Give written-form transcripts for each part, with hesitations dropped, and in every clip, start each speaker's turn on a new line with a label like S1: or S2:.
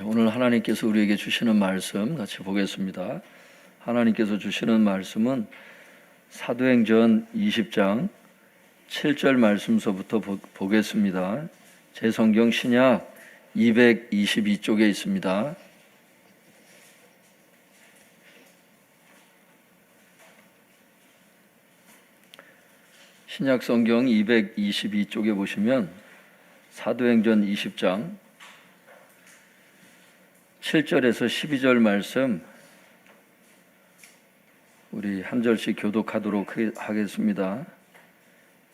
S1: 오늘 하나님께서 우리에게 주시는 말씀 같이 보겠습니다. 하나님께서 주시는 말씀은 사도행전 20장 7절 말씀서부터 보겠습니다. 제 성경 신약 222쪽에 있습니다. 신약 성경 222쪽에 보시면 사도행전 20장 7절에서 12절 말씀 우리 한 절씩 교독하도록 하겠습니다.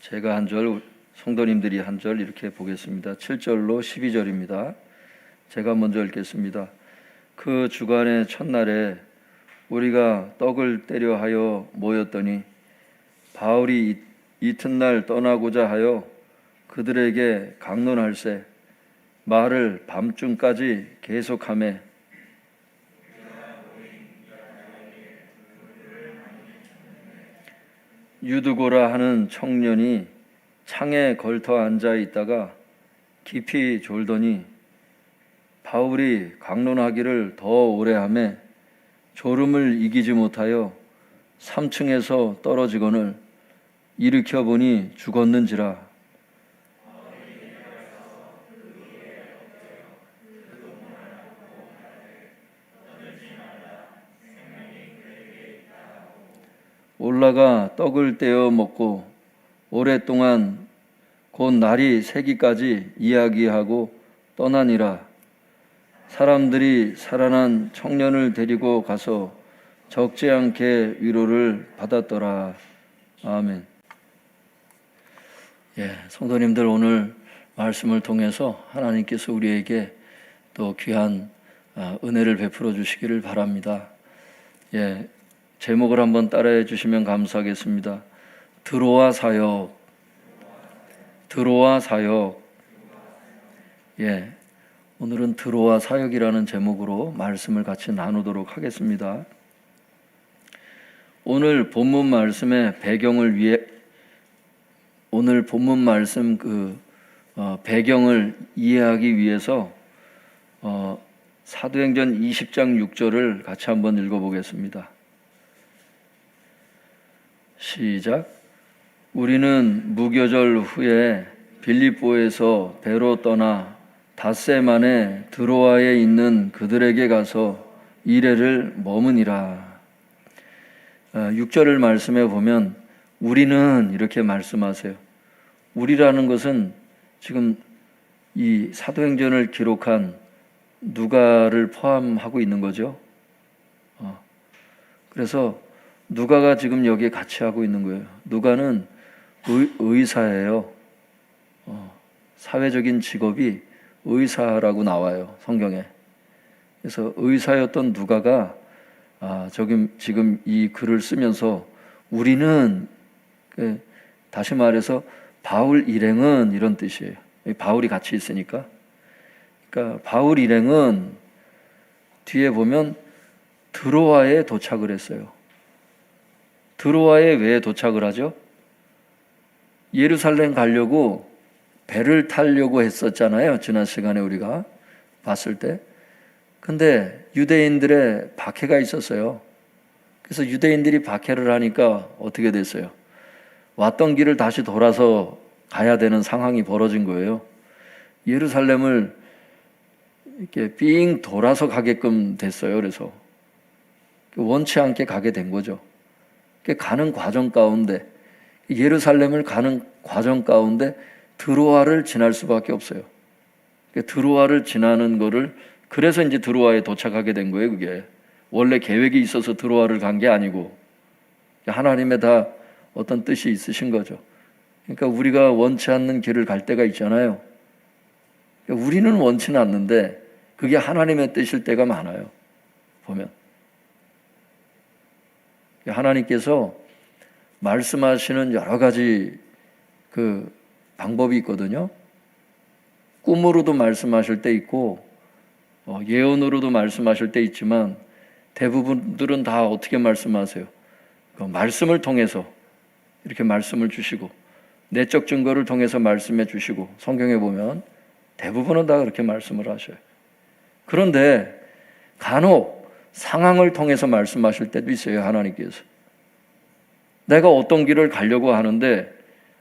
S1: 제가 한 절, 성도님들이 한 절 이렇게 보겠습니다. 7절로 12절입니다. 제가 먼저 읽겠습니다. 그 주간의 첫날에 우리가 떡을 떼려 하여 모였더니 바울이 이튿날 떠나고자 하여 그들에게 강론할세 말을 밤중까지 계속하매 유드고라 하는 청년이 창에 걸터 앉아 있다가 깊이 졸더니 바울이 강론하기를 더 오래 하매 졸음을 이기지 못하여 3층에서 떨어지거늘 일으켜 보니 죽었는지라. 올라가 떡을 떼어 먹고 오랫동안 곧 날이 새기까지 이야기하고 떠나니라. 사람들이 살아난 청년을 데리고 가서 적지 않게 위로를 받았더라. 아멘. 성도님들, 오늘 말씀을 통해서 하나님께서 우리에게 또 귀한 은혜를 베풀어 주시기를 바랍니다. 제목을 한번 따라해 주시면 감사하겠습니다. 드로아 사역. 드로아 사역. 오늘은 드로아 사역이라는 제목으로 말씀을 같이 나누도록 하겠습니다. 오늘 본문 말씀의 배경을 위해 오늘 본문 말씀 배경을 이해하기 위해서 사도행전 20장 6절을 같이 한번 읽어보겠습니다. 시작. 우리는 무교절 후에 빌립보에서 배로 떠나 닷새 만에 드로아에 있는 그들에게 가서 이레를 머무니라. 6절을 말씀해 보면 우리는 이렇게 말씀하세요. 우리라는 것은 지금 이 사도행전을 기록한 누가를 포함하고 있는 거죠. 그래서 누가가 지금 여기에 같이 하고 있는 거예요. 누가는 의사예요. 사회적인 직업이 의사라고 나와요, 성경에. 그래서 의사였던 누가가 지금 이 글을 쓰면서 우리는, 다시 말해서 바울 일행은 이런 뜻이에요. 바울이 같이 있으니까. 그러니까 바울 일행은 뒤에 보면 드로아에 도착을 했어요. 드로아에 왜 도착을 하죠? 예루살렘 가려고 배를 타려고 했었잖아요. 지난 시간에 우리가 봤을 때. 근데 유대인들의 박해가 있었어요. 그래서 유대인들이 박해를 하니까 어떻게 됐어요? 왔던 길을 다시 돌아서 가야 되는 상황이 벌어진 거예요. 예루살렘을 이렇게 삥 돌아서 가게끔 됐어요. 그래서 원치 않게 가게 된 거죠. 가는 과정 가운데, 예루살렘을 가는 과정 가운데 드로아를 지날 수밖에 없어요. 드로아를 지나는 거를, 그래서 이제 드로아에 도착하게 된 거예요. 그게 원래 계획이 있어서 드로아를 간 게 아니고 하나님의 다 어떤 뜻이 있으신 거죠. 그러니까 우리가 원치 않는 길을 갈 때가 있잖아요. 우리는 원치는 않는데 그게 하나님의 뜻일 때가 많아요. 보면 하나님께서 말씀하시는 여러 가지 방법이 있거든요. 꿈으로도 말씀하실 때 있고 예언으로도 말씀하실 때 있지만 대부분들은 다 어떻게 말씀하세요? 말씀을 통해서 이렇게 말씀을 주시고 내적 증거를 통해서 말씀해 주시고 성경에 보면 대부분은 다 그렇게 말씀을 하셔요. 그런데 간혹 상황을 통해서 말씀하실 때도 있어요. 하나님께서 내가 어떤 길을 가려고 하는데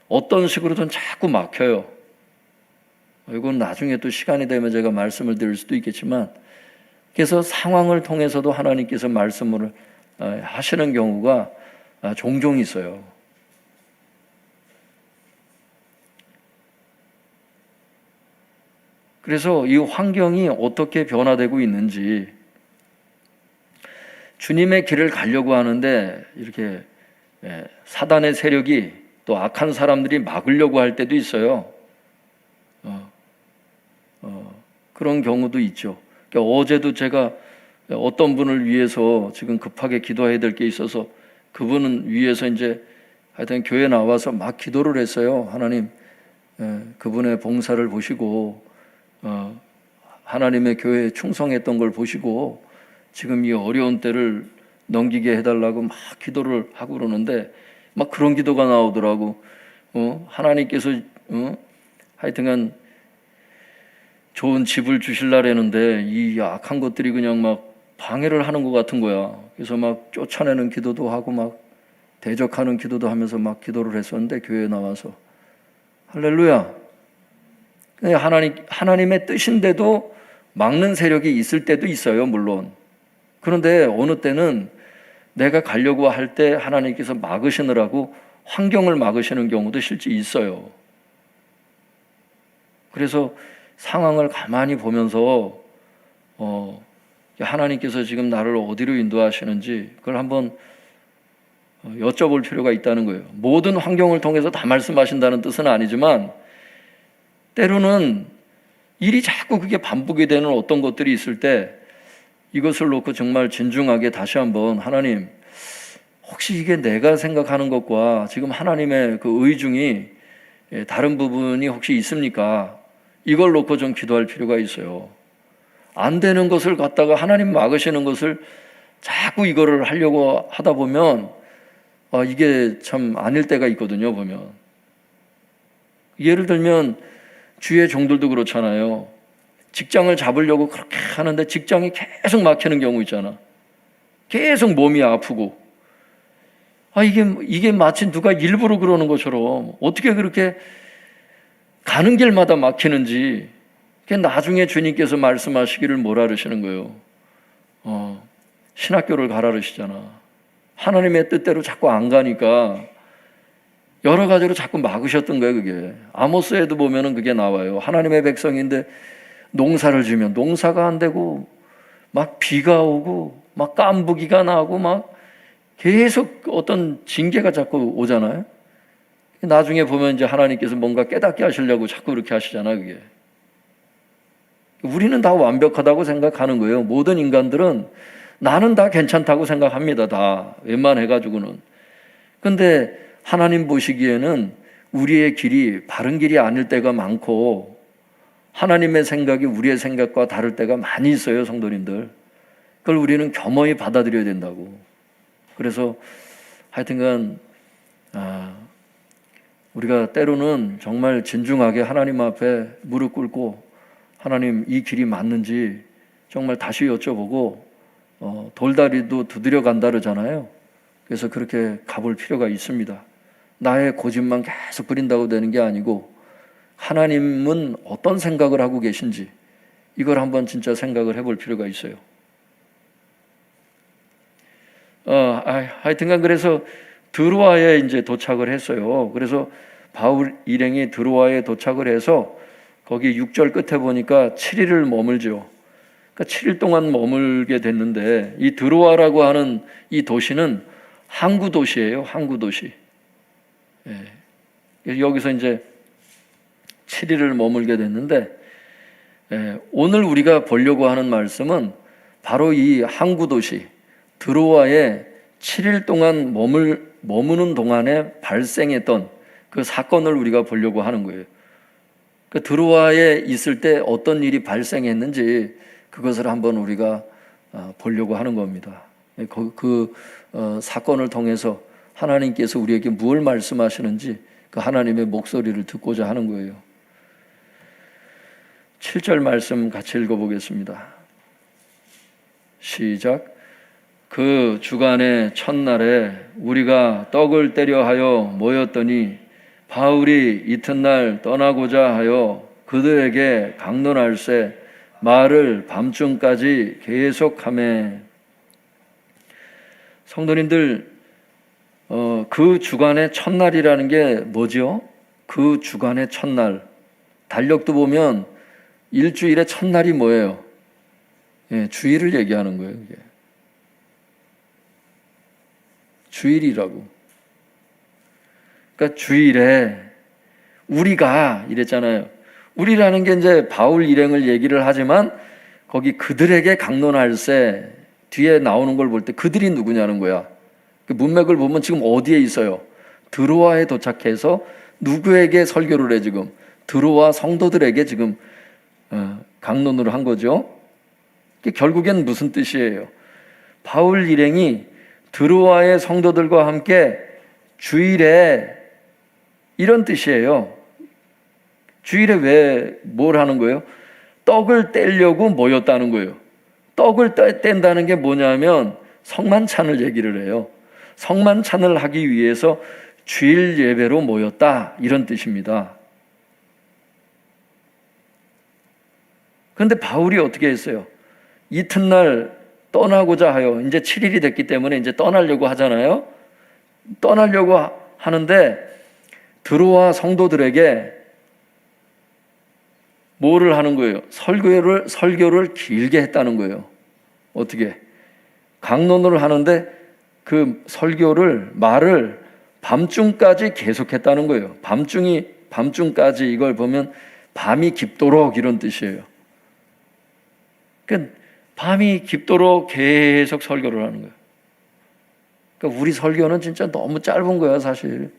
S1: 어떤 식으로든 자꾸 막혀요. 이건 나중에 또 시간이 되면 제가 말씀을 드릴 수도 있겠지만, 그래서 상황을 통해서도 하나님께서 말씀을 하시는 경우가 종종 있어요. 그래서 이 환경이 어떻게 변화되고 있는지, 주님의 길을 가려고 하는데 이렇게 사단의 세력이 또 악한 사람들이 막으려고 할 때도 있어요. 그런 경우도 있죠. 그러니까 어제도 제가 어떤 분을 위해서 지금 급하게 기도해야 될 게 있어서 그분은 위해서 이제 하여튼 교회 나와서 막 기도를 했어요. 하나님, 그분의 봉사를 보시고 하나님의 교회에 충성했던 걸 보시고 지금 이 어려운 때를 넘기게 해달라고 막 기도를 하고 그러는데 막 그런 기도가 나오더라고. 하나님께서 하여튼간 좋은 집을 주실라랬는데 이 악한 것들이 그냥 막 방해를 하는 것 같은 거야. 그래서 막 쫓아내는 기도도 하고 막 대적하는 기도도 하면서 막 기도를 했었는데 교회에 나와서 할렐루야. 하나님의 뜻인데도 막는 세력이 있을 때도 있어요, 물론. 그런데 어느 때는 내가 가려고 할 때 하나님께서 막으시느라고 환경을 막으시는 경우도 실제 있어요. 그래서 상황을 가만히 보면서 하나님께서 지금 나를 어디로 인도하시는지 그걸 한번 여쭤볼 필요가 있다는 거예요. 모든 환경을 통해서 다 말씀하신다는 뜻은 아니지만 때로는 일이 자꾸 그게 반복이 되는 어떤 것들이 있을 때 이것을 놓고 정말 진중하게 다시 한번 하나님, 혹시 이게 내가 생각하는 것과 지금 하나님의 그 의중이 다른 부분이 혹시 있습니까? 이걸 놓고 좀 기도할 필요가 있어요. 안 되는 것을 갖다가 하나님 막으시는 것을 자꾸 이거를 하려고 하다 보면 이게 참 아닐 때가 있거든요. 보면 예를 들면 주의 종들도 그렇잖아요. 직장을 잡으려고 그렇게 하는데 직장이 계속 막히는 경우 있잖아. 계속 몸이 아프고 이게 마치 누가 일부러 그러는 것처럼 어떻게 그렇게 가는 길마다 막히는지 나중에 주님께서 말씀하시기를 뭐라 그러시는 거예요. 신학교를 가라 그러시잖아. 하나님의 뜻대로 자꾸 안 가니까 여러 가지로 자꾸 막으셨던 거예요. 그게 아모스에도 보면은 그게 나와요. 하나님의 백성인데 농사를 지면 농사가 안 되고 막 비가 오고 막 깐부기가 나고 막 계속 어떤 징계가 자꾸 오잖아요. 나중에 보면 이제 하나님께서 뭔가 깨닫게 하시려고 자꾸 그렇게 하시잖아요. 그게 우리는 다 완벽하다고 생각하는 거예요. 모든 인간들은 나는 다 괜찮다고 생각합니다. 다 웬만해가지고는. 근데 하나님 보시기에는 우리의 길이 바른 길이 아닐 때가 많고 하나님의 생각이 우리의 생각과 다를 때가 많이 있어요. 성도님들, 그걸 우리는 겸허히 받아들여야 된다고. 그래서 하여튼간 우리가 때로는 정말 진중하게 하나님 앞에 무릎 꿇고 하나님, 이 길이 맞는지 정말 다시 여쭤보고 돌다리도 두드려 간다 그러잖아요. 그래서 그렇게 가볼 필요가 있습니다. 나의 고집만 계속 부린다고 되는 게 아니고 하나님은 어떤 생각을 하고 계신지 이걸 한번 진짜 생각을 해볼 필요가 있어요. 하여튼간 그래서 드로아에 이제 도착을 했어요. 그래서 바울 일행이 드로아에 도착을 해서 거기 6절 끝에 보니까 7일을 머물죠. 그러니까 7일 동안 머물게 됐는데 이 드로아라고 하는 이 도시는 항구 도시예요. 항구 도시. 여기서 이제 7일을 머물게 됐는데 오늘 우리가 보려고 하는 말씀은 바로 이 항구 도시 드로아에 7일 동안 머무는 동안에 발생했던 그 사건을 우리가 보려고 하는 거예요. 그 드로아에 있을 때 어떤 일이 발생했는지 그것을 한번 우리가 보려고 하는 겁니다. 그 사건을 통해서 하나님께서 우리에게 무엇을 말씀하시는지 그 하나님의 목소리를 듣고자 하는 거예요. 7절 말씀 같이 읽어보겠습니다. 시작. 그 주간의 첫날에 우리가 떡을 떼려 하여 모였더니 바울이 이튿날 떠나고자 하여 그들에게 강론할세 말을 밤중까지 계속하매. 성도님들, 그 주간의 첫날이라는 게 뭐죠? 그 주간의 첫날. 달력도 보면 일주일의 첫날이 뭐예요? 예, 주일을 얘기하는 거예요. 이게. 주일이라고. 그러니까 주일에 우리가 이랬잖아요. 우리라는 게 이제 바울 일행을 얘기를 하지만 거기 그들에게 강론할세 뒤에 나오는 걸 볼 때 그들이 누구냐는 거야. 그 문맥을 보면 지금 어디에 있어요? 드로아에 도착해서 누구에게 설교를 해 지금? 드로아 성도들에게 지금 강론을 한 거죠. 결국엔 무슨 뜻이에요? 바울 일행이 드로아의 성도들과 함께 주일에 이런 뜻이에요. 주일에 왜 뭘 하는 거예요? 떡을 떼려고 모였다는 거예요. 떡을 뗀다는 게 뭐냐면 성만찬을 얘기를 해요. 성만찬을 하기 위해서 주일 예배로 모였다 이런 뜻입니다. 그런데 바울이 어떻게 했어요? 이튿날 떠나고자 하여 이제 7일이 됐기 때문에 이제 떠나려고 하잖아요. 떠나려고 하는데 드로아 성도들에게 뭐를 하는 거예요? 설교를 길게 했다는 거예요. 어떻게? 강론을 하는데 그 말을 밤중까지 계속했다는 거예요. 밤중까지 이걸 보면 밤이 깊도록 이런 뜻이에요. 그러니까 밤이 깊도록 계속 설교를 하는 거예요. 그러니까 우리 설교는 진짜 너무 짧은 거야, 사실.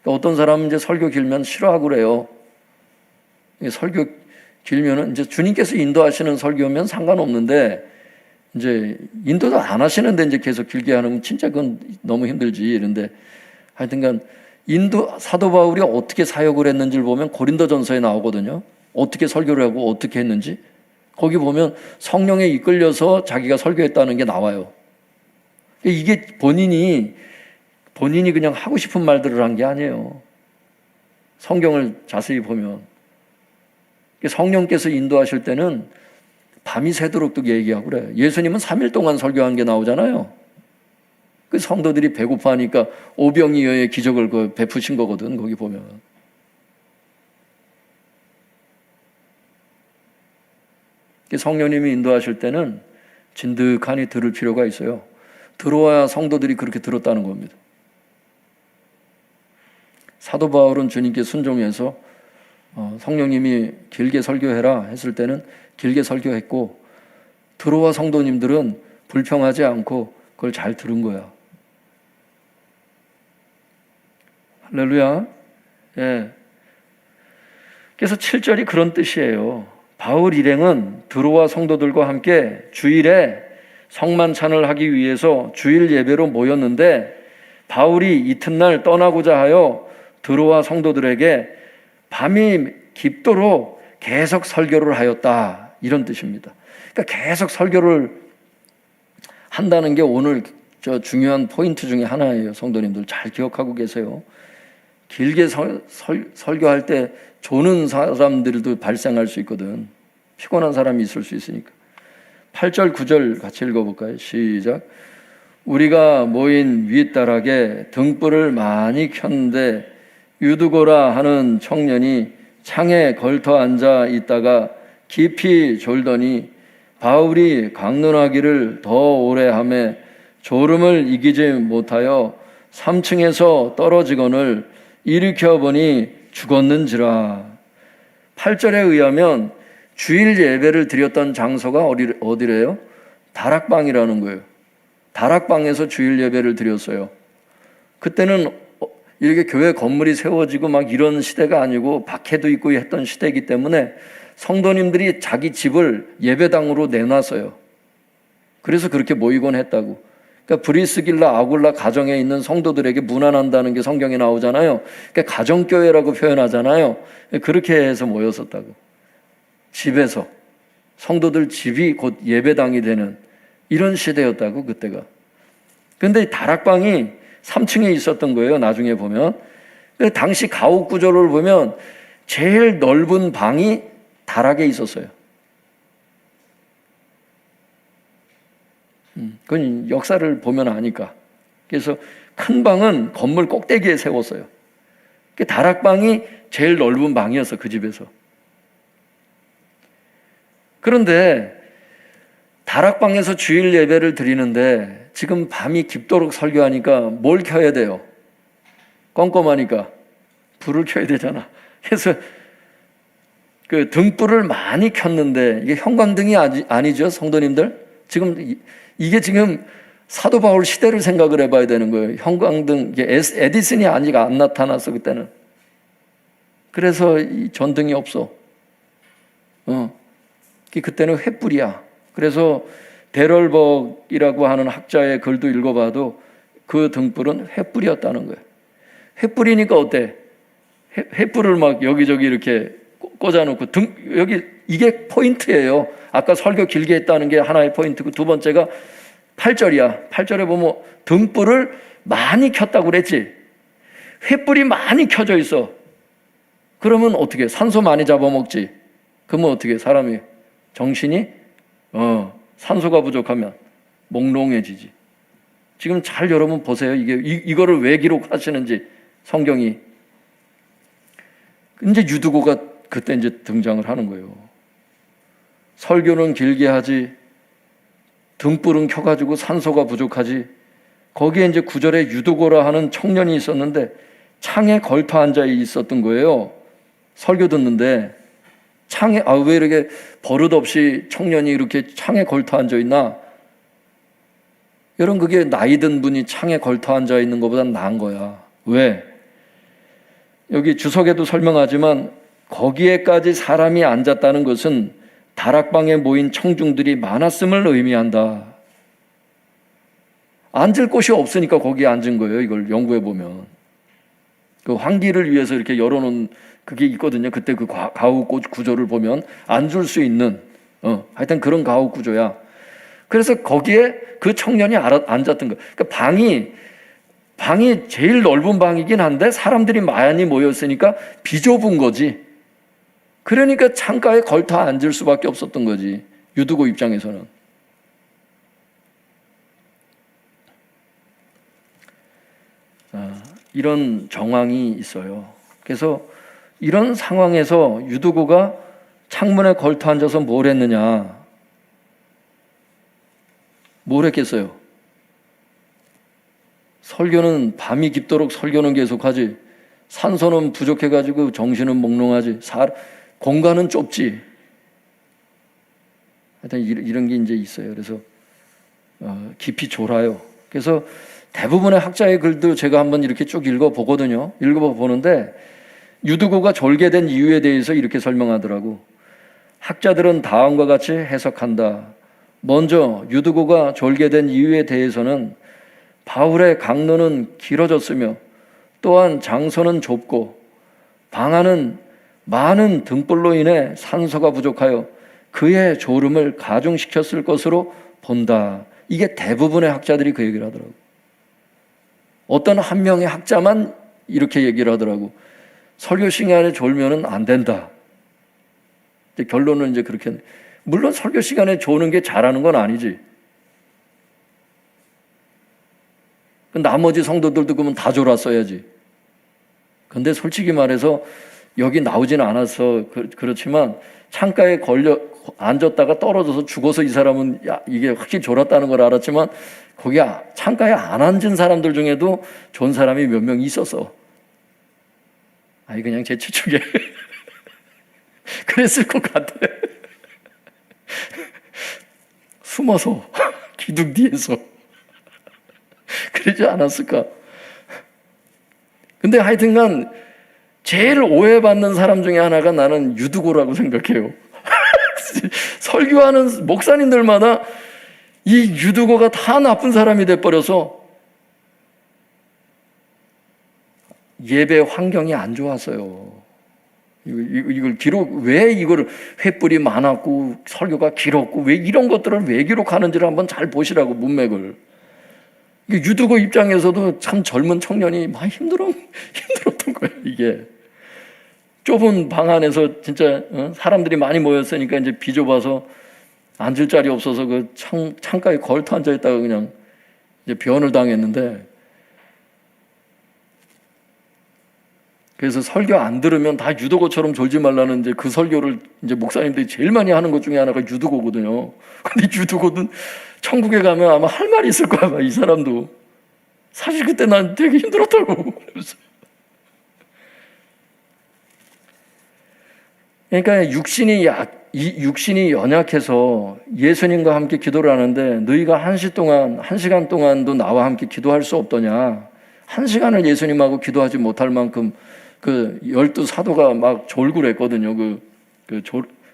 S1: 그러니까 어떤 사람은 이제 설교 길면 싫어하고 그래요. 설교 길면은 이제 주님께서 인도하시는 설교면 상관없는데 이제 인도도 안 하시는데 이제 계속 길게 하는 건 진짜 그건 너무 힘들지. 이런데 하여튼간 사도 바울이 어떻게 사역을 했는지를 보면 고린도전서에 나오거든요. 어떻게 설교를 하고 어떻게 했는지. 거기 보면 성령에 이끌려서 자기가 설교했다는 게 나와요. 이게 본인이 그냥 하고 싶은 말들을 한 게 아니에요. 성경을 자세히 보면 성령께서 인도하실 때는 밤이 새도록도 얘기하고 그래요. 예수님은 3일 동안 설교한 게 나오잖아요. 그 성도들이 배고파하니까 오병이어의 기적을 베푸신 거거든. 거기 보면. 성령님이 인도하실 때는 진득하니 들을 필요가 있어요. 들어야 성도들이 그렇게 들었다는 겁니다. 사도 바울은 주님께 순종해서 성령님이 길게 설교해라 했을 때는 길게 설교했고 들어와 성도님들은 불평하지 않고 그걸 잘 들은 거야. 할렐루야. 예. 그래서 7절이 그런 뜻이에요. 바울 일행은 드로아 성도들과 함께 주일에 성만찬을 하기 위해서 주일 예배로 모였는데 바울이 이튿날 떠나고자 하여 드로아 성도들에게 밤이 깊도록 계속 설교를 하였다 이런 뜻입니다. 그러니까 계속 설교를 한다는 게 오늘 저 중요한 포인트 중에 하나예요. 성도님들 잘 기억하고 계세요. 길게 설교할 때 조는 사람들도 발생할 수 있거든. 피곤한 사람이 있을 수 있으니까. 8절 9절 같이 읽어볼까요? 시작. 우리가 모인 윗다락에 등불을 많이 켰는데 유두고라 하는 청년이 창에 걸터 앉아 있다가 깊이 졸더니 바울이 강론하기를 더 오래 하매 졸음을 이기지 못하여 3층에서 떨어지거늘 일으켜보니 죽었는지라. 8절에 의하면 주일 예배를 드렸던 장소가 어디래요? 다락방이라는 거예요. 다락방에서 주일 예배를 드렸어요. 그때는 이렇게 교회 건물이 세워지고 막 이런 시대가 아니고 박해도 있고 했던 시대이기 때문에 성도님들이 자기 집을 예배당으로 내놨어요. 그래서 그렇게 모이곤 했다고. 그러니까 브리스길라 아굴라 가정에 있는 성도들에게 문안한다는 게 성경에 나오잖아요. 그러니까 가정교회라고 표현하잖아요. 그렇게 해서 모였었다고. 집에서 성도들 집이 곧 예배당이 되는 이런 시대였다고 그때가. 근데 다락방이 3층에 있었던 거예요. 나중에 보면. 당시 가옥 구조를 보면 제일 넓은 방이 다락에 있었어요. 그건 역사를 보면 아니까. 그래서 큰 방은 건물 꼭대기에 세웠어요. 다락방이 제일 넓은 방이었어, 그 집에서. 그런데 다락방에서 주일 예배를 드리는데 지금 밤이 깊도록 설교하니까 뭘 켜야 돼요? 껌껌하니까 불을 켜야 되잖아. 그래서 그 등불을 많이 켰는데, 이게 형광등이 아니죠, 성도님들? 이게 지금 사도 바울 시대를 생각을 해봐야 되는 거예요. 형광등, 에디슨이 아직 안 나타났어, 그때는. 그래서 이 전등이 없어. 그때는 횃불이야. 그래서 데럴벅이라고 하는 학자의 글도 읽어봐도 그 등불은 횃불이었다는 거예요. 횃불이니까 어때? 횃불을 막 여기저기 이렇게 꽂아놓고 여기 이게 포인트예요. 아까 설교 길게 했다는 게 하나의 포인트고, 두 번째가 8절이야. 8절에 보면 등불을 많이 켰다고 그랬지. 횃불이 많이 켜져 있어. 그러면 어떻게? 산소 많이 잡아먹지. 그러면 어떻게? 사람이 정신이 산소가 부족하면 몽롱해지지. 지금 잘 여러분 보세요. 이거를 왜 기록하시는지 성경이. 이제 유두고가 그때 이제 등장을 하는 거예요. 설교는 길게 하지, 등불은 켜가지고 산소가 부족하지. 거기에 이제 9절에 유두고라 하는 청년이 있었는데 창에 걸터 앉아 있었던 거예요. 설교 듣는데 창에, 왜 이렇게 버릇없이 청년이 이렇게 창에 걸터 앉아 있나? 여러분, 그게 나이 든 분이 창에 걸터 앉아 있는 것보단 나은 거야. 왜? 여기 주석에도 설명하지만 거기에까지 사람이 앉았다는 것은 다락방에 모인 청중들이 많았음을 의미한다. 앉을 곳이 없으니까 거기에 앉은 거예요. 이걸 연구해 보면. 그 환기를 위해서 이렇게 열어놓은 그게 있거든요. 그때 그 가옥 구조를 보면 앉을 수 있는, 하여튼 그런 가옥 구조야. 그래서 거기에 그 청년이 앉았던 거예요. 그러니까 방이 제일 넓은 방이긴 한데 사람들이 많이 모였으니까 비좁은 거지. 그러니까 창가에 걸터 앉을 수밖에 없었던 거지, 유두고 입장에서는. 이런 정황이 있어요. 그래서 이런 상황에서 유두고가 창문에 걸터 앉아서 뭘 했느냐? 뭘 했겠어요? 설교는 밤이 깊도록 설교는 계속하지, 산소는 부족해가지고 정신은 몽롱하지, 공간은 좁지. 하여튼 이런 게 이제 있어요. 그래서 깊이 졸아요. 그래서 대부분의 학자의 글도 제가 한번 이렇게 쭉 읽어보거든요. 읽어보는데 유두고가 졸게 된 이유에 대해서 이렇게 설명하더라고. 학자들은 다음과 같이 해석한다. 먼저 유두고가 졸게 된 이유에 대해서는 바울의 강론은 길어졌으며 또한 장소는 좁고 방 안은 많은 등불로 인해 산소가 부족하여 그의 졸음을 가중시켰을 것으로 본다. 이게 대부분의 학자들이 그 얘기를 하더라고. 어떤 한 명의 학자만 이렇게 얘기를 하더라고. 설교 시간에 졸면은 안 된다. 이제 결론은 이제 그렇게. 물론 설교 시간에 조는 게 잘하는 건 아니지. 나머지 성도들도 그러면 다 졸았어야지. 근데 솔직히 말해서 여기 나오지는 않았어. 그렇지만 창가에 앉았다가 떨어져서 죽어서 이 사람은 이게 확실히 졸았다는 걸 알았지만 거기 창가에 안 앉은 사람들 중에도 좋은 사람이 몇 명 있었어. 그냥 제 추측에 그랬을 것 같아. 숨어서 기둥 뒤에서 그러지 않았을까? 근데 하여튼간 제일 오해받는 사람 중에 하나가 나는 유두고라고 생각해요. 설교하는 목사님들마다 이 유두고가 다 나쁜 사람이 돼버려서 예배 환경이 안 좋았어요. 이걸 왜 이걸 횃불이 많았고 설교가 길었고 왜 이런 것들을 왜 기록하는지를 한번 잘 보시라고, 문맥을. 유두고 입장에서도 참 젊은 청년이 많이 힘들었던 거예요. 이게 좁은 방 안에서 진짜 사람들이 많이 모였으니까 이제 비좁아서 앉을 자리 없어서 그 창가에 걸터 앉아 있다가 그냥 이제 변을 당했는데, 그래서 설교 안 들으면 다 유도고처럼 졸지 말라는 이제 그 설교를 이제 목사님들이 제일 많이 하는 것 중에 하나가 유도고거든요. 근데 유도고는 천국에 가면 아마 할 말이 있을 거야, 아마 이 사람도. 사실 그때 난 되게 힘들었다고. 그러니까 육신이 연약해서 예수님과 함께 기도를 하는데, 너희가 1시간 동안도 나와 함께 기도할 수 없더냐. 1시간을 예수님하고 기도하지 못할 만큼 그 12사도가 막 졸고 그랬거든요.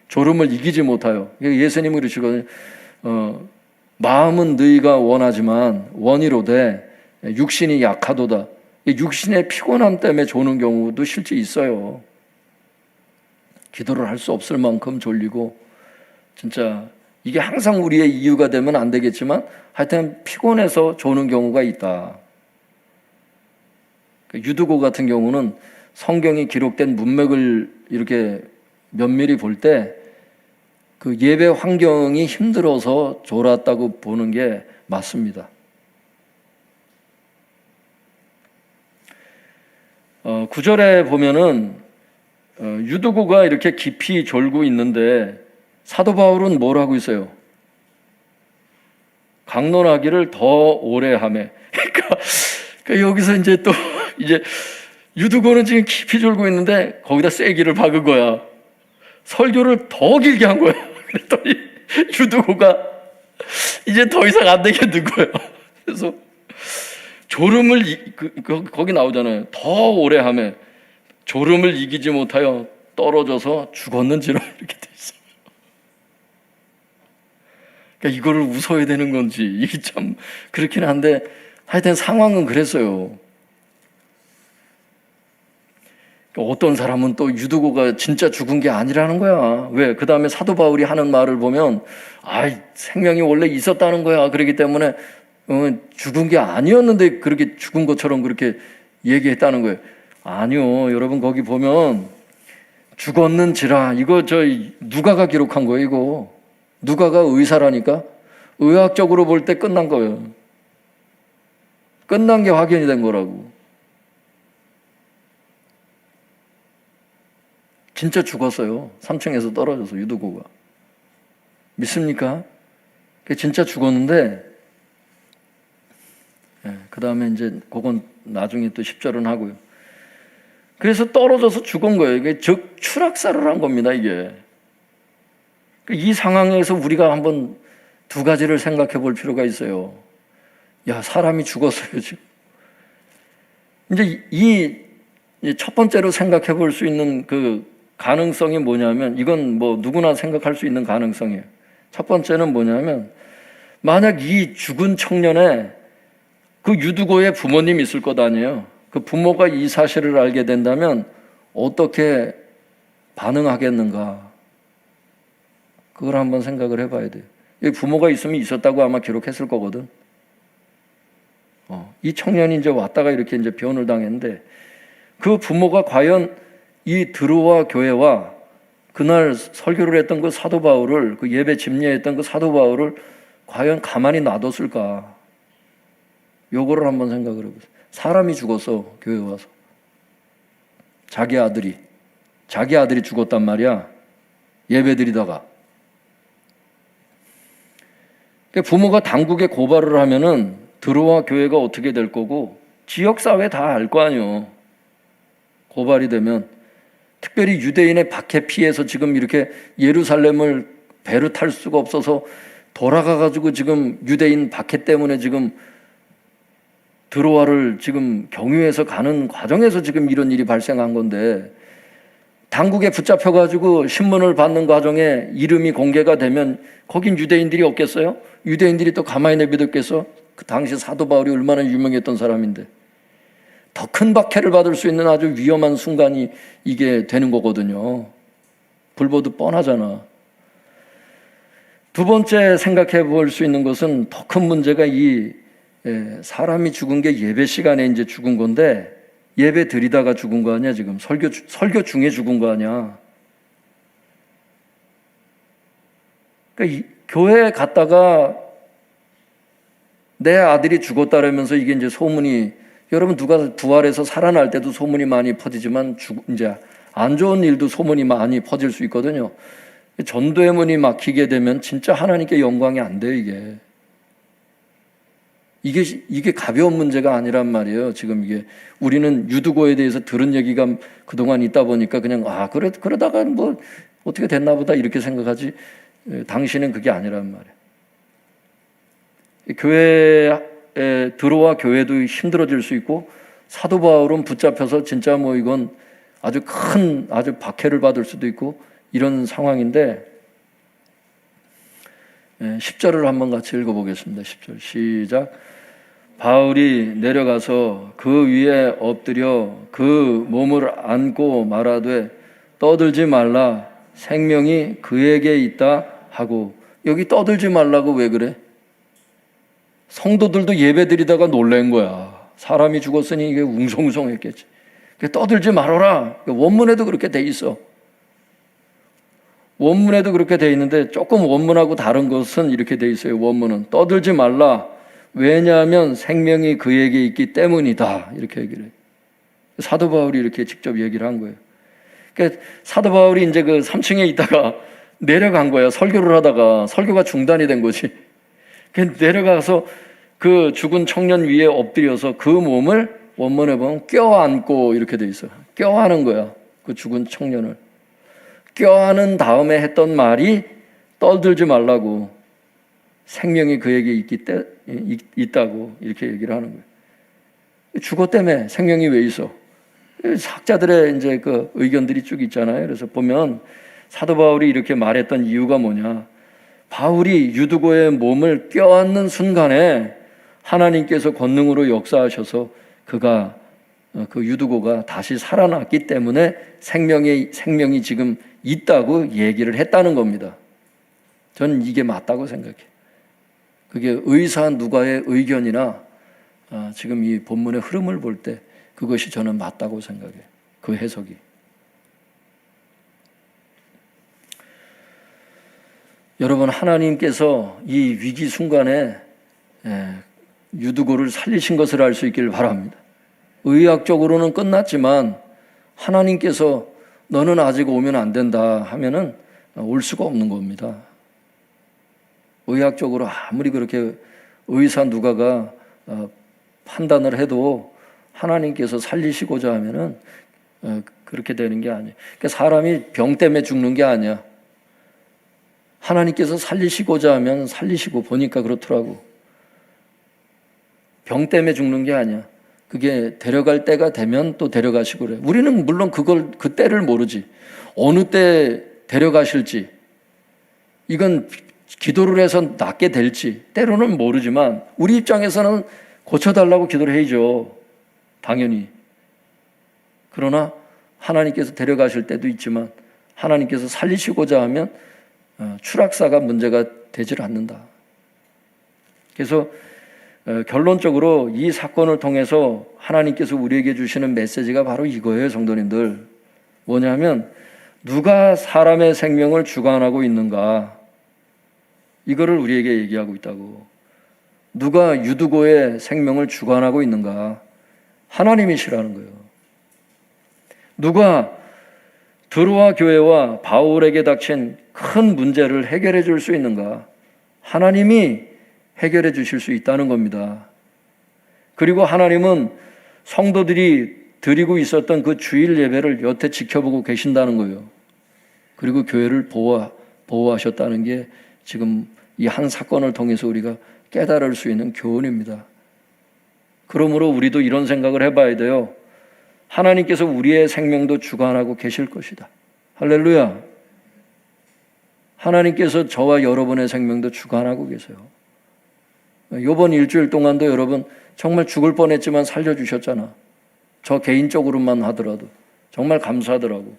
S1: 졸음을 이기지 못하여. 예수님이 그러시거든요. 마음은 너희가 원하지만 원이로되 육신이 약하도다. 육신의 피곤함 때문에 조는 경우도 실제 있어요. 기도를 할 수 없을 만큼 졸리고, 진짜 이게 항상 우리의 이유가 되면 안 되겠지만 하여튼 피곤해서 조는 경우가 있다. 유두고 같은 경우는 성경이 기록된 문맥을 이렇게 면밀히 볼 때 그 예배 환경이 힘들어서 졸았다고 보는 게 맞습니다. 9절에 보면은 유두고가 이렇게 깊이 졸고 있는데 사도 바울은 뭘 하고 있어요? 강론하기를 더 오래 하매. 그러니까 여기서 이제 또 이제 유두고는 지금 깊이 졸고 있는데 거기다 쐐기를 박은 거야. 설교를 더 길게 한 거야. 그랬더니 유두고가 이제 더 이상 안 되겠는 거야. 그래서 졸음을 거기 나오잖아요. 더 오래 하매 졸음을 이기지 못하여 떨어져서 죽었는지로 이렇게 돼 있어요. 그러니까 이거를 웃어야 되는 건지 이게 참 그렇긴 한데 하여튼 상황은 그랬어요. 어떤 사람은 또 유두고가 진짜 죽은 게 아니라는 거야. 왜? 그 다음에 사도 바울이 하는 말을 보면 생명이 원래 있었다는 거야. 그렇기 때문에 죽은 게 아니었는데 그렇게 죽은 것처럼 그렇게 얘기했다는 거예요. 아니요, 여러분 거기 보면 죽었는지라, 이거 누가가 기록한 거예요. 이거 누가가 의사라니까 의학적으로 볼 때 끝난 거예요. 끝난 게 확인이 된 거라고. 진짜 죽었어요. 3층에서 떨어져서 유두고가. 믿습니까? 진짜 죽었는데, 그 다음에 이제 그건 나중에 또 10절은 하고요. 그래서 떨어져서 죽은 거예요. 이게 즉 추락사를 한 겁니다. 이게. 이 상황에서 우리가 한번 두 가지를 생각해 볼 필요가 있어요. 사람이 죽었어요, 지금. 이제 이 첫 번째로 생각해 볼 수 있는 그 가능성이 뭐냐면, 이건 뭐 누구나 생각할 수 있는 가능성이에요. 첫 번째는 뭐냐면, 만약 이 죽은 청년의 그 유두고의 부모님이 있을 것 아니에요. 그 부모가 이 사실을 알게 된다면 어떻게 반응하겠는가? 그걸 한번 생각을 해봐야 돼요. 부모가 있으면 있었다고 아마 기록했을 거거든. 이 청년이 이제 왔다가 이렇게 이제 변을 당했는데, 그 부모가 과연 이 드로아 교회와 그날 설교를 했던 그 사도 바울을, 그 예배 집례했던 그 사도 바울을 과연 가만히 놔뒀을까? 요거를 한번 생각을 해보세요. 사람이 죽었어, 교회 와서. 자기 아들이 죽었단 말이야. 예배 드리다가. 부모가 당국에 고발을 하면은 드로아 교회가 어떻게 될 거고, 지역사회 다 알 거 아니에요. 고발이 되면. 특별히 유대인의 박해 피해서 지금 이렇게 예루살렘을 배를 탈 수가 없어서 돌아가가지고 지금 유대인 박해 때문에 지금 드로아를 지금 경유해서 가는 과정에서 지금 이런 일이 발생한 건데, 당국에 붙잡혀가지고 신문을 받는 과정에 이름이 공개가 되면 거긴 유대인들이 없겠어요? 유대인들이 또 가만히 내비뒀겠어? 그 당시 사도 바울이 얼마나 유명했던 사람인데. 더 큰 박해를 받을 수 있는 아주 위험한 순간이 이게 되는 거거든요. 불보듯 뻔하잖아. 두 번째 생각해 볼 수 있는 것은 더 큰 문제가 사람이 죽은 게 예배 시간에 이제 죽은 건데, 예배 드리다가 죽은 거 아니야, 지금. 설교 중에 죽은 거 아니야. 그러니까 교회에 갔다가 내 아들이 죽었다라면서 이게 이제 소문이, 여러분 누가 부활해서 살아날 때도 소문이 많이 퍼지지만 이제 안 좋은 일도 소문이 많이 퍼질 수 있거든요. 전도의 문이 막히게 되면 진짜 하나님께 영광이 안 돼요, 이게 가벼운 문제가 아니란 말이에요. 지금 이게 우리는 유두고에 대해서 들은 얘기가 그동안 있다 보니까 그냥 그러다가 뭐 어떻게 됐나 보다 이렇게 생각하지, 당신은 그게 아니란 말이에요. 교회에 들어와 교회도 힘들어질 수 있고, 사도 바울은 붙잡혀서 진짜 뭐 이건 아주 박해를 받을 수도 있고 이런 상황인데, 10절을 한번 같이 읽어보겠습니다. 10절 시작. 바울이 내려가서 그 위에 엎드려 그 몸을 안고 말하되 떠들지 말라, 생명이 그에게 있다 하고. 여기 떠들지 말라고 왜 그래? 성도들도 예배 드리다가 놀란 거야. 사람이 죽었으니 이게 웅성웅성했겠지. 떠들지 말아라. 원문에도 그렇게 돼 있어. 원문에도 그렇게 돼 있는데 조금 원문하고 다른 것은 이렇게 돼 있어요. 원문은 떠들지 말라, 왜냐하면 생명이 그에게 있기 때문이다, 이렇게 얘기를 해요. 사도 바울이 이렇게 직접 얘기를 한 거예요. 그러니까 사도 바울이 이제 그 3층에 있다가 내려간 거야. 설교를 하다가 설교가 중단이 된 거지. 내려가서 그 죽은 청년 위에 엎드려서 그 몸을, 원문에 보면 껴안고 이렇게 돼 있어. 껴안은 거야, 그 죽은 청년을. 껴안은 다음에 했던 말이 떠들지 말라고, 생명이 그에게 있다고 이렇게 얘기를 하는 거예요. 죽었다며, 생명이 왜 있어? 학자들의 이제 그 의견들이 쭉 있잖아요. 그래서 보면 사도 바울이 이렇게 말했던 이유가 뭐냐? 바울이 유두고의 몸을 껴안는 순간에 하나님께서 권능으로 역사하셔서 그 유두고가 다시 살아났기 때문에 생명이 지금 있다고 얘기를 했다는 겁니다. 저는 이게 맞다고 생각해요. 그게 의사 누가의 의견이나 지금 이 본문의 흐름을 볼 때 그것이 저는 맞다고 생각해요. 그 해석이. 여러분, 하나님께서 이 위기 순간에 유두고를 살리신 것을 알 수 있기를 바랍니다. 의학적으로는 끝났지만 하나님께서 너는 아직 오면 안 된다 하면은 올 수가 없는 겁니다. 의학적으로 아무리 그렇게 의사 누가가 판단을 해도 하나님께서 살리시고자 하면은 그렇게 되는 게 아니에요. 그러니까 사람이 병 때문에 죽는 게 아니야. 하나님께서 살리시고자 하면 살리시고, 보니까 그렇더라고. 병 때문에 죽는 게 아니야. 그게 데려갈 때가 되면 또 데려가시고 그래. 우리는 물론 그 때를 모르지. 어느 때 데려가실지, 이건 기도를 해서 낫게 될지 때로는 모르지만 우리 입장에서는 고쳐달라고 기도를 해야죠, 당연히. 그러나 하나님께서 데려가실 때도 있지만 하나님께서 살리시고자 하면 추락사가 문제가 되질 않는다. 그래서 결론적으로 이 사건을 통해서 하나님께서 우리에게 주시는 메시지가 바로 이거예요, 성도님들. 뭐냐면 누가 사람의 생명을 주관하고 있는가, 이거를 우리에게 얘기하고 있다고. 누가 유두고의 생명을 주관하고 있는가? 하나님이시라는 거예요. 누가 드로아 교회와 바울에게 닥친 큰 문제를 해결해 줄 수 있는가? 하나님이 해결해 주실 수 있다는 겁니다. 그리고 하나님은 성도들이 드리고 있었던 그 주일 예배를 여태 지켜보고 계신다는 거예요. 그리고 교회를 보호하셨다는 게 지금 이 한 사건을 통해서 우리가 깨달을 수 있는 교훈입니다. 그러므로 우리도 이런 생각을 해봐야 돼요. 하나님께서 우리의 생명도 주관하고 계실 것이다. 할렐루야. 하나님께서 저와 여러분의 생명도 주관하고 계세요. 이번 일주일 동안도 여러분 정말 죽을 뻔했지만 살려주셨잖아. 저 개인적으로만 하더라도 정말 감사하더라고.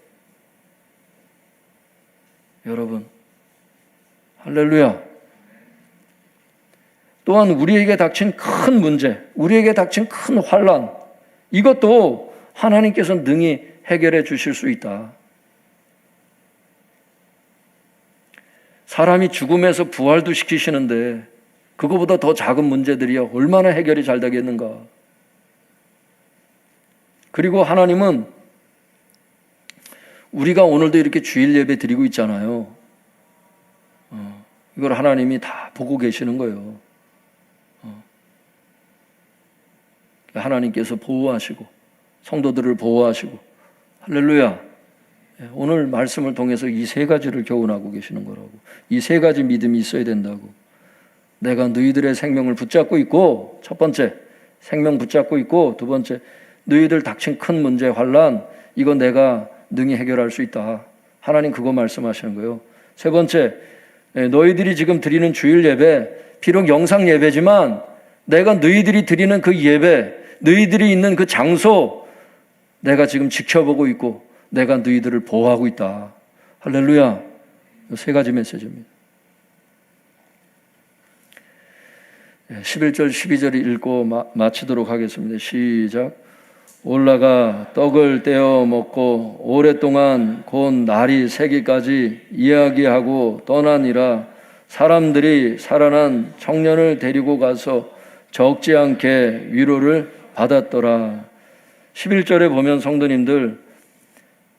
S1: 여러분, 할렐루야. 또한 우리에게 닥친 큰 문제, 우리에게 닥친 큰 환난, 이것도 하나님께서 능히 해결해 주실 수 있다. 사람이 죽음에서 부활도 시키시는데 그거보다 더 작은 문제들이야 얼마나 해결이 잘 되겠는가. 그리고 하나님은 우리가 오늘도 이렇게 주일 예배 드리고 있잖아요. 이걸 하나님이 다 보고 계시는 거예요. 하나님께서 보호하시고 성도들을 보호하시고, 할렐루야. 오늘 말씀을 통해서 이 세 가지를 교훈하고 계시는 거라고. 이 세 가지 믿음이 있어야 된다고. 내가 너희들의 생명을 붙잡고 있고, 첫 번째 생명 붙잡고 있고, 두 번째 너희들 닥친 큰 문제 환난, 이건 내가 능히 해결할 수 있다. 하나님 그거 말씀하시는 거예요. 세 번째, 너희들이 지금 드리는 주일 예배, 비록 영상 예배지만 내가 너희들이 드리는 그 예배, 너희들이 있는 그 장소, 내가 지금 지켜보고 있고 내가 너희들을 보호하고 있다. 할렐루야. 세 가지 메시지입니다. 11절 12절 읽고 마치도록 하겠습니다. 시작. 올라가 떡을 떼어 먹고 오랫동안 곧 날이 새기까지 이야기하고 떠나니라. 사람들이 살아난 청년을 데리고 가서 적지 않게 위로를 받았더라. 11절에 보면 성도님들,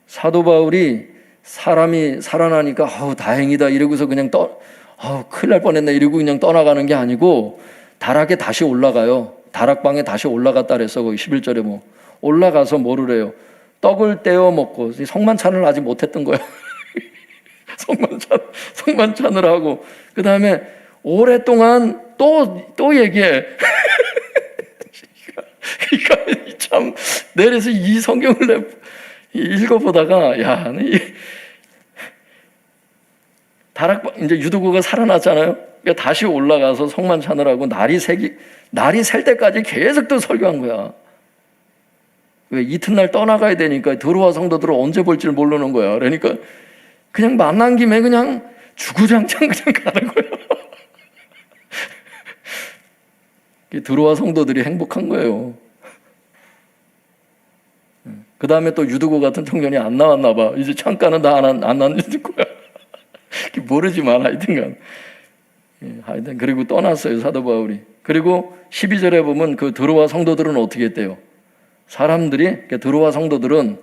S1: 사도 바울이 사람이 살아나니까 다행이다 이러고서 그냥 큰일 날 뻔했네 이러고 그냥 떠나가는 게 아니고 다락에 다시 올라가요. 다락방에 다시 올라갔다 그래서 거기 11절에 뭐 올라가서 뭐를 해요? 떡을 떼어 먹고, 성만찬을 아직 못했던 거예요. 성만찬을 하고, 그 다음에 오랫동안 또 얘기해. 그러니까 참 내려서 이 성경을 읽어보다가 다락방 이제 유두구가 살아났잖아요. 그러니까 다시 올라가서 성만찬을 하고 날이 셀 때까지 계속 또 설교한 거야. 왜 이튿날 떠나가야 되니까 들어와 성도들을 언제 볼지를 모르는 거야. 그러니까 그냥 만난 김에 그냥 주구장창 그냥 가는 거야. 들어와 성도들이 행복한 거예요. 그 다음에 또 유두고 같은 청년이 안 나왔나 봐. 이제 창가는 다 안 나는 거야. 모르지만 하여튼 그리고 떠났어요, 사도 바울이. 그리고 12절에 보면 그 들어와 성도들은 어떻게 했대요? 사람들이, 들어와 성도들은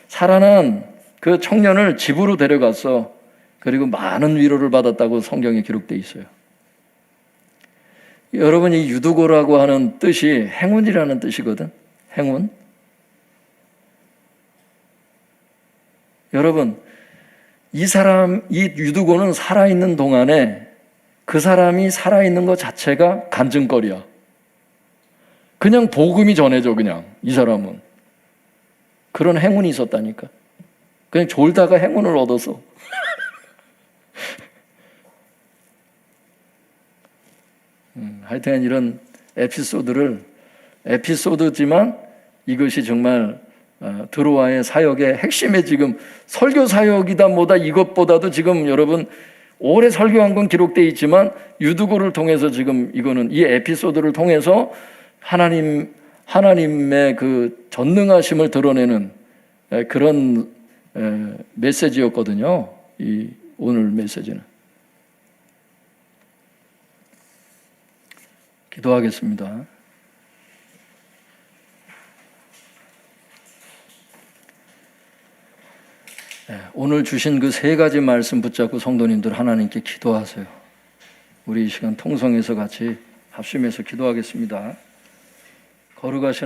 S1: 살아난 그 청년을 집으로 데려갔어. 그리고 많은 위로를 받았다고 성경에 기록되어 있어요. 여러분, 이 유두고라고 하는 뜻이 행운이라는 뜻이거든. 행운. 여러분, 이 유두고는 살아있는 동안에 그 사람이 살아있는 것 자체가 간증거리야. 그냥 복음이 전해져, 그냥. 이 사람은. 그런 행운이 있었다니까. 그냥 졸다가 행운을 얻어서. 하여튼 이런 에피소드지만 이것이 정말 드로아의 사역의 핵심에 지금 설교 사역이다 뭐다 이것보다도 지금 여러분 오래 설교한 건 기록되어 있지만 유두고를 통해서 지금 이거는 이 에피소드를 통해서 하나님의 그 전능하심을 드러내는 그런 메시지였거든요. 이 오늘 메시지는. 기도하겠습니다. 오늘 주신 그 세 가지 말씀 붙잡고 성도님들 하나님께 기도하세요. 우리 이 시간 통성에서 같이 합심해서 기도하겠습니다. 거룩하신